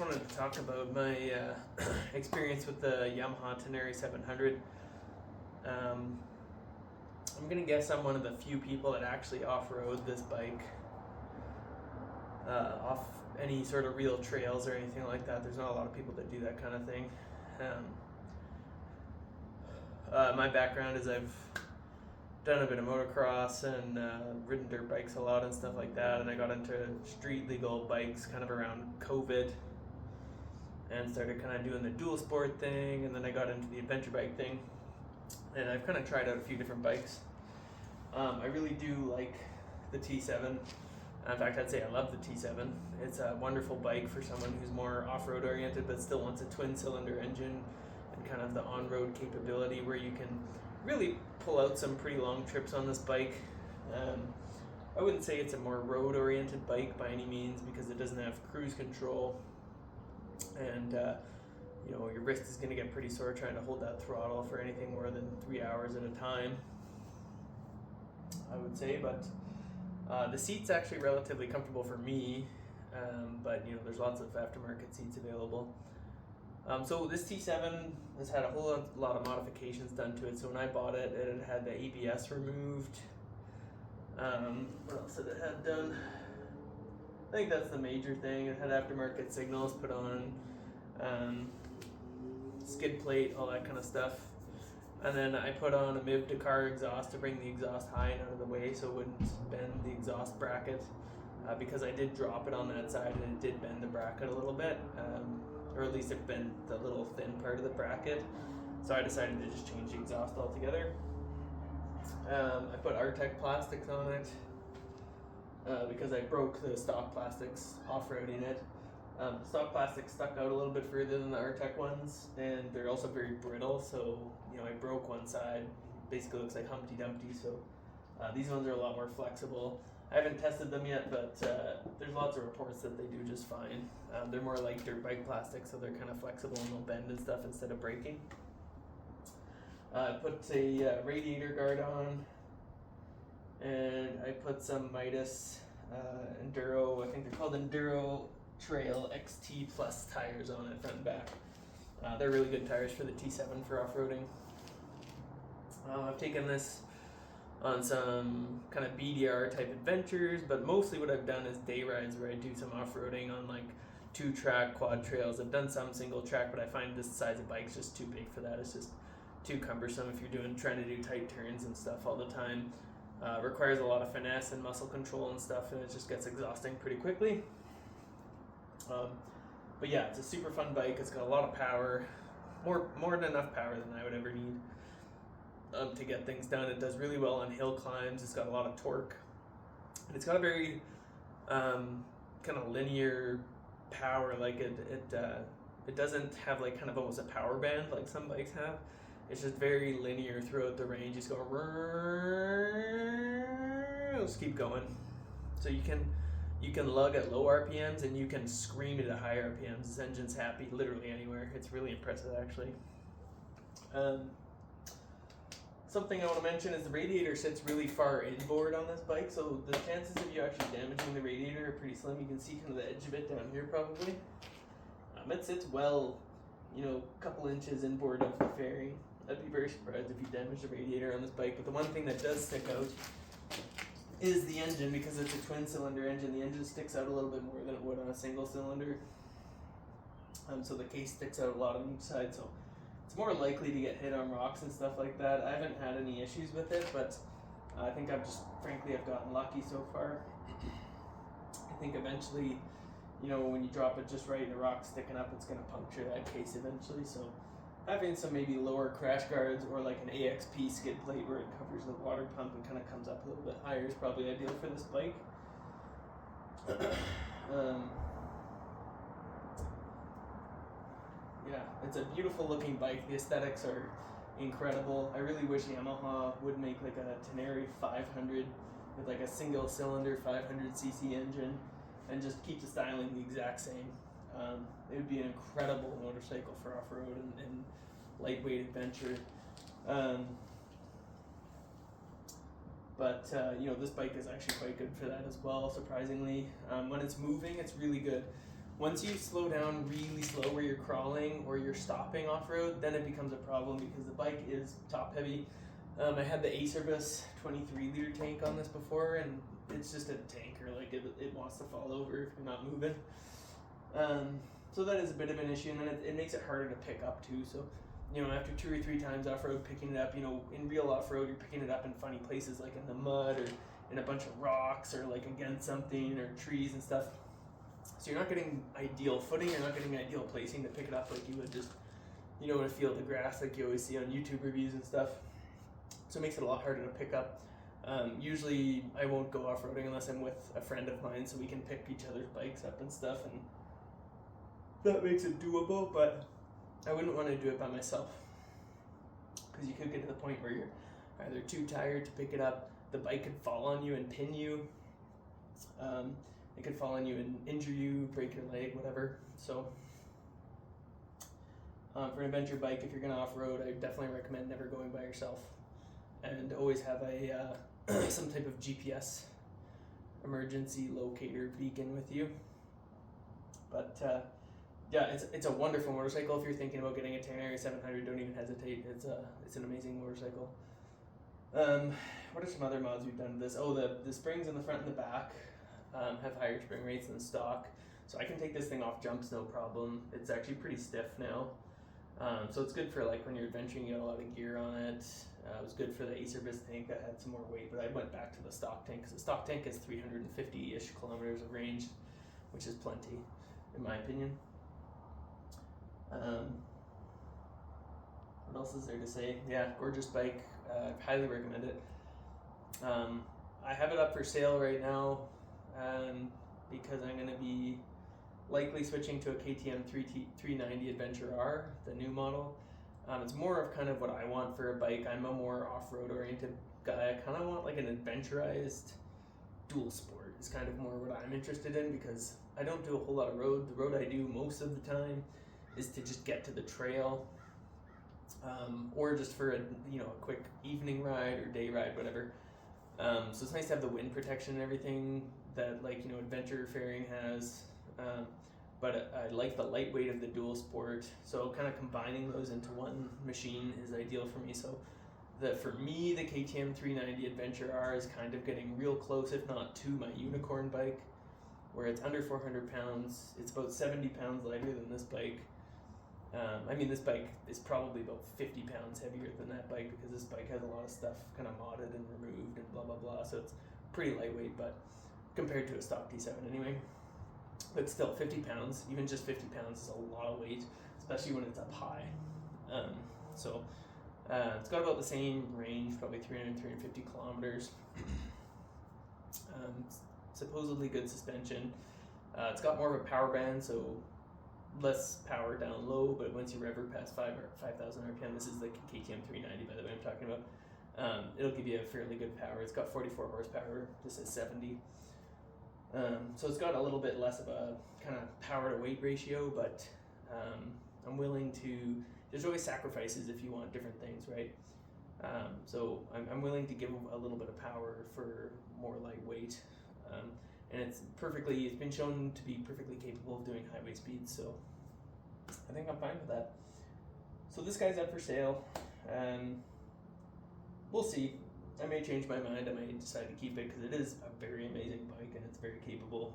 wanted to talk about my experience with the Yamaha Tenere 700. I'm gonna guess I'm one of the few people that actually off-road this bike off any sort of real trails or anything like that. There's not a lot of people that do that kind of thing. My background is I've done a bit of motocross and ridden dirt bikes a lot and stuff like that, and I got into street legal bikes kind of around COVID and started kind of doing the dual sport thing, and then I got into the adventure bike thing, and I've kind of tried out a few different bikes. I really do like the T7. In fact, I'd say I love the T7. It's a wonderful bike for someone who's more off-road oriented but still wants a twin-cylinder engine and kind of the on-road capability where you can really pull out some pretty long trips on this bike. I wouldn't say it's a more road-oriented bike by any means because it doesn't have cruise control, and your wrist is going to get pretty sore trying to hold that throttle for anything more than 3 hours at a time, I would say. But the seat's actually relatively comfortable for me, but there's lots of aftermarket seats available. So this T7 has had a whole lot of modifications done to it. So when I bought it, it had the ABS removed. What else did it have done? I think that's the major thing. It had aftermarket signals put on, skid plate, all that kind of stuff. And then I put on a MIV Dakar exhaust to bring the exhaust high and out of the way so it wouldn't bend the exhaust bracket, because I did drop it on that side and it did bend the bracket a little bit, or at least it bent the little thin part of the bracket. So I decided to just change the exhaust altogether. I put Artec plastics on it because I broke the stock plastics off-roading it. The stock plastics stuck out a little bit further than the Artec ones, and they're also very brittle, so I broke one side. Basically looks like Humpty Dumpty, so these ones are a lot more flexible. I haven't tested them yet, but there's lots of reports that they do just fine. They're more like dirt bike plastic, so they're kind of flexible and they'll bend and stuff instead of breaking. I put a radiator guard on, and I put some Midas Enduro, I think they're called Enduro Trail XT Plus tires on it, front and back. They're really good tires for the T7 for off-roading. I've taken this on some kind of BDR type adventures, but mostly what I've done is day rides where I do some off-roading on like 2-track quad trails. I've done some single track, but I find this size of bike's just too big for that. It's just too cumbersome if you're trying to do tight turns and stuff all the time. Requires a lot of finesse and muscle control and stuff, and it just gets exhausting pretty quickly. But yeah, it's a super fun bike. It's got a lot of power, more than enough power than I would ever need to get things done. It does really well on hill climbs. It's got a lot of torque, and it's got a very kind of linear power. Like it doesn't have like kind of almost a power band like some bikes have. It's just very linear throughout the range. Just go, just keep going. So you can lug at low RPMs and you can scream it at high RPMs. This engine's happy literally anywhere. It's really impressive, actually. Something I want to mention is the radiator sits really far inboard on this bike, so the chances of you actually damaging the radiator are pretty slim. You can see kind of the edge of it down here probably. It sits well, a couple inches inboard of the fairing. I'd be very surprised if you damaged the radiator on this bike, but the one thing that does stick out is the engine. Because it's a twin-cylinder engine, the engine sticks out a little bit more than it would on a single cylinder. So the case sticks out a lot on each side, so it's more likely to get hit on rocks and stuff like that. I haven't had any issues with it, but I think I've gotten lucky so far. I think eventually, when you drop it just right and the rock's sticking up, it's going to puncture that case eventually. So having some maybe lower crash guards or like an AXP skid plate where it covers the water pump and kind of comes up a little bit higher is probably ideal for this bike. Yeah, it's a beautiful looking bike. The aesthetics are incredible. I really wish Yamaha would make like a Tenere 500 with like a single cylinder 500cc engine and just keep the styling the exact same. It would be an incredible motorcycle for off-road and lightweight adventure. But this bike is actually quite good for that as well, surprisingly. When it's moving, it's really good. Once you slow down really slow where you're crawling or you're stopping off-road, then it becomes a problem because the bike is top heavy. I had the Acerbus 23-liter tank on this before, and it's just a tanker. Like it wants to fall over if you're not moving. So that is a bit of an issue, and then it makes it harder to pick up too. So, after 2 or 3 times off-road picking it up, in real off-road you're picking it up in funny places like in the mud or in a bunch of rocks or like against something or trees and stuff. So you're not getting ideal footing, you're not getting ideal placing to pick it up like you would just, in a field of grass like you always see on YouTube reviews and stuff. So it makes it a lot harder to pick up. Usually I won't go off-roading unless I'm with a friend of mine so we can pick each other's bikes up and stuff, and that makes it doable, but I wouldn't want to do it by myself because you could get to the point where you're either too tired to pick it up, the bike could fall on you and pin you, it could fall on you and injure you, break your leg, whatever. So for an adventure bike, if you're going to off-road, I definitely recommend never going by yourself, and always have a some type of GPS emergency locator beacon with you. But yeah, it's a wonderful motorcycle. If you're thinking about getting a Tenere 700, don't even hesitate. It's an amazing motorcycle. What are some other mods we've done to this? Oh, the springs in the front and the back have higher spring rates than stock, so I can take this thing off jumps no problem. It's actually pretty stiff now, so it's good for like when you're adventuring. You got a lot of gear on it. It was good for the Acerbus tank that had some more weight, but I went back to the stock tank because the stock tank has 350-ish kilometers of range, which is plenty, in my opinion. What else is there to say? Yeah, gorgeous bike. Highly recommend it. I have it up for sale right now because I'm going to be likely switching to a KTM 390 Adventure R, the new model. It's more of kind of what I want for a bike. I'm a more off-road oriented guy. I kind of want like an adventurized dual sport is kind of more what I'm interested in, because I don't do a whole lot of road. The road I do most of the time is to just get to the trail, or just for a quick evening ride or day ride, whatever. So it's nice to have the wind protection and everything that adventure fairing has. But I like the lightweight of the dual sport, so kind of combining those into one machine is ideal for me. So for me, the KTM 390 Adventure R is kind of getting real close, if not to my unicorn bike, where it's under 400 pounds. It's about 70 pounds lighter than this bike. This bike is probably about 50 pounds heavier than that bike because this bike has a lot of stuff kind of modded and removed and blah blah blah, so it's pretty lightweight, but compared to a stock T7 anyway. But still, 50 pounds, even just 50 pounds is a lot of weight, especially when it's up high. It's got about the same range, probably 350 kilometers. Supposedly good suspension. It's got more of a power band, so less power down low, but once you rev past 5,000 RPM, this is the KTM 390 by the way I'm talking about, it'll give you a fairly good power. It's got 44 horsepower, this is 70. So it's got a little bit less of a kind of power to weight ratio, but I'm willing to, there's always sacrifices if you want different things, right? So I'm willing to give a little bit of power for more lightweight. And it's been shown to be perfectly capable of doing highway speeds, so I think I'm fine with that. So this guy's up for sale. We'll see. I may change my mind. I may decide to keep it because it is a very amazing bike and it's very capable,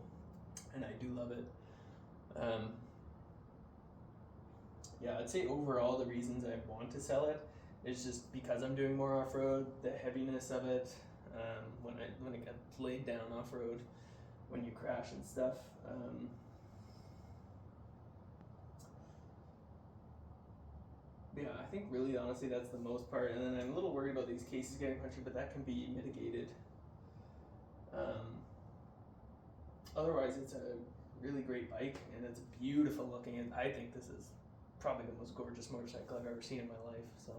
and I do love it. Yeah, I'd say overall the reasons I want to sell it is just because I'm doing more off-road, the heaviness of it, when it gets laid down off-road, when you crash and stuff. Yeah, I think really honestly that's the most part, and then I'm a little worried about these cases getting punctured, but that can be mitigated. Otherwise it's a really great bike and it's beautiful looking, and I think this is probably the most gorgeous motorcycle I've ever seen in my life. So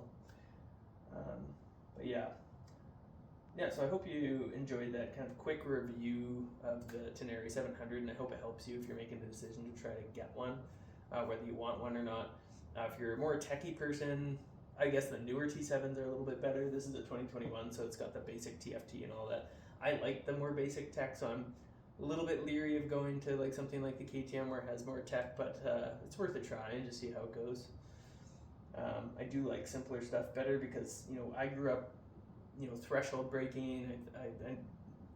but yeah, so I hope you enjoyed that kind of quick review of the Tenere 700, and I hope it helps you if you're making the decision to try to get one, whether you want one or not. If you're more a techie person, I guess the newer T7s are a little bit better. This is a 2021, so it's got the basic TFT and all that. I like the more basic tech, so I'm a little bit leery of going to like something like the KTM where it has more tech, but it's worth a try and just see how it goes. I do like simpler stuff better because, you know, I grew up, you know, threshold braking.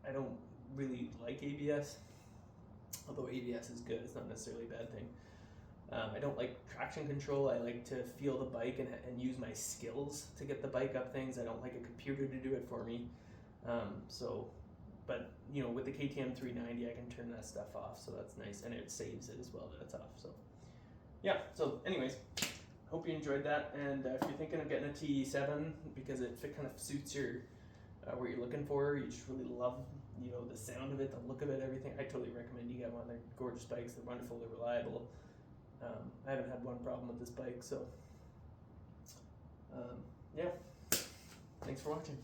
I don't really like ABS, although ABS is good. It's not necessarily a bad thing. I don't like traction control. I like to feel the bike and use my skills to get the bike up things. I don't like a computer to do it for me. But you know, with the KTM 390, I can turn that stuff off, so that's nice, and it saves it as well that it's off. So yeah. So anyways, hope you enjoyed that. And if you're thinking of getting a TE7 because it kind of suits your what you're looking for, you just really love, you know, the sound of it, the look of it, everything, I totally recommend you get one. They're gorgeous bikes. They're wonderful. They're reliable. I haven't had one problem with this bike, so yeah. Thanks for watching.